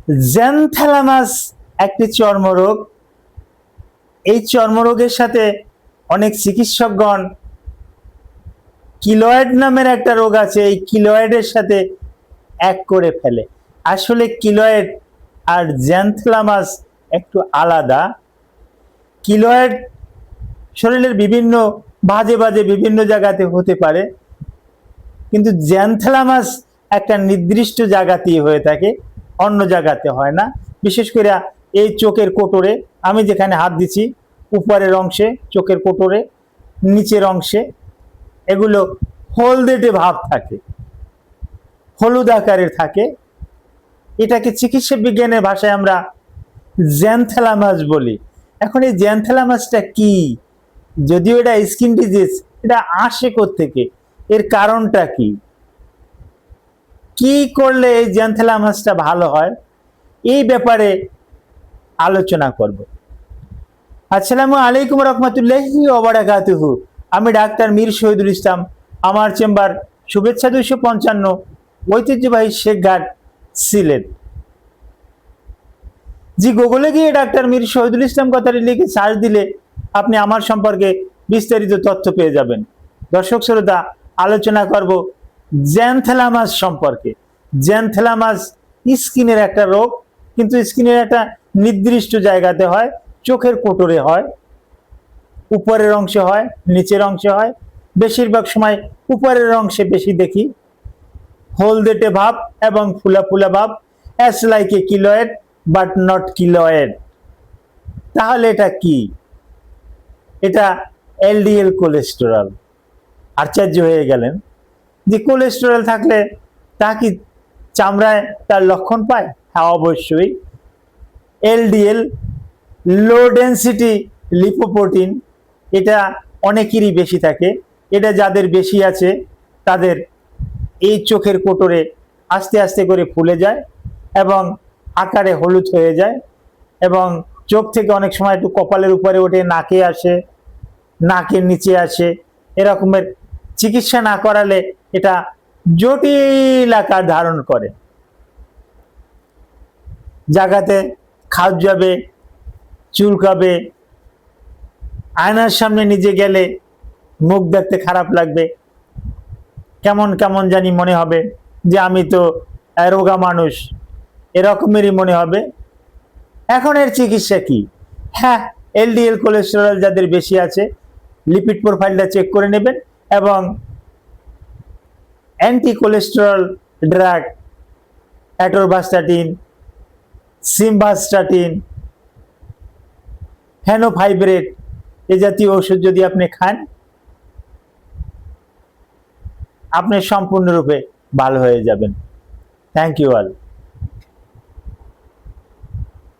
জ্যানথ্যালামাস একটি চর্মরোগ। এই চর্মরোগের সাথে অনেক চিকিৎসকগণ কিলয়েড নামের একটা রোগ আছে, এই কিলয়েডের সাথে এক করে ফেলে। আসলে কিলয়েড আর জ্যানথ্যালামাস একটু আলাদা। কিলয়েড শরীরের বিভিন্ন বাজে বাজে বিভিন্ন জায়গাতে হতে পারে, কিন্তু জ্যানথ্যালামাস একটা নির্দিষ্ট জায়গাতেই হয়ে থাকে, অন্য জায়গাতে হয় না। বিশেষ করে এই চোখের কোটরে, আমি যেখানে হাত দিচ্ছি উপরের অংশে চোখের কোটরে, নিচের অংশে এগুলো হলদেটে ভাব থাকে, হলুদ আকারের থাকে। এটাকে চিকিৎসা বিজ্ঞানের ভাষায় আমরা জ্যানথ্যালামাস বলি। এখন এই জ্যানথ্যালামাসটা কি? যদিও এটা স্কিন ডিজিজ, এটা আসে কোত্থেকে, এর কারণটা কি, কি করলে এই জ্যানথ্যালামাসটা ভালো হয়, এই ব্যাপারে আলোচনা করব। আসসালামু আলাইকুম রহমতুল্লাহি ওয়া বারাকাতুহু। আমি ডাক্তার মীর শহীদুল ইসলাম। আমার চেম্বার শুভেচ্ছা 255, ঐতিহ্যবাহী শেখঘাট, সিলেট। জি, গুগলে গিয়ে ডাক্তার মীর শহীদুল ইসলাম কথাটি লিখে সার্চ দিলে আপনি আমার সম্পর্কে বিস্তারিত তথ্য পেয়ে যাবেন। দর্শক শ্রোতা, আলোচনা করব জ্যানথ্যালামাস সম্পর্কে। জ্যানথ্যালামাস স্কিনের একটা রোগ, কিন্তু স্কিনের একটা নির্দিষ্ট জায়গাতে হয়, চোখের কোটরে হয়, উপরের অংশে হয়, নিচের অংশে হয়। বেশিরভাগ সময় উপরের অংশে বেশি দেখি, হলদেটে ভাব এবং ফুলা ফুলা ভাব, as like a keloid but not keloid. তাহলে এটা কি? এটা এলডিএল কোলেস্টেরল। আশ্চর্য হয়ে গেলেন যে কোলেস্টেরল থাকলে তা কি চামড়ায় তার লক্ষণ পায়? হ্যাঁ, অবশ্যই। এলডিএল, লো ডেন্সিটি লিপোপ্রোটিন, এটা অনেকেরই বেশি থাকে। এটা যাদের বেশি আছে তাদের এই চোখের কোটরে আস্তে আস্তে করে ফুলে যায় এবং আকারে হলুদ হয়ে যায়, এবং চোখ থেকে অনেক সময় একটু কপালের উপরে ওঠে, নাকে আসে, নাকের নিচে আসে। এরকমের চিকিৎসা না করালে এটা জটিল আকার ধারণ করে। জায়গাতে খাওয়া যাবে, চুলকাবে, আয়নার সামনে নিজে গেলে মুখ দেখতে খারাপ লাগবে, কেমন কেমন জানি মনে হবে যে আমি তো রোগা মানুষ, এরকমেরই মনে হবে। এখন এর চিকিৎসা কি? হ্যাঁ, এলডিএল কোলেস্টেরল যাদের বেশি আছে লিপিড প্রোফাইলটা চেক করে নেবেন, এবং anti cholesterol drug atorvastatin, simvastatin, fenofibrate এ জাতীয় ওষুধ যদি আপনি খান, আপনি সম্পূর্ণরূপে ভালো হয়ে যাবেন। Thank you all.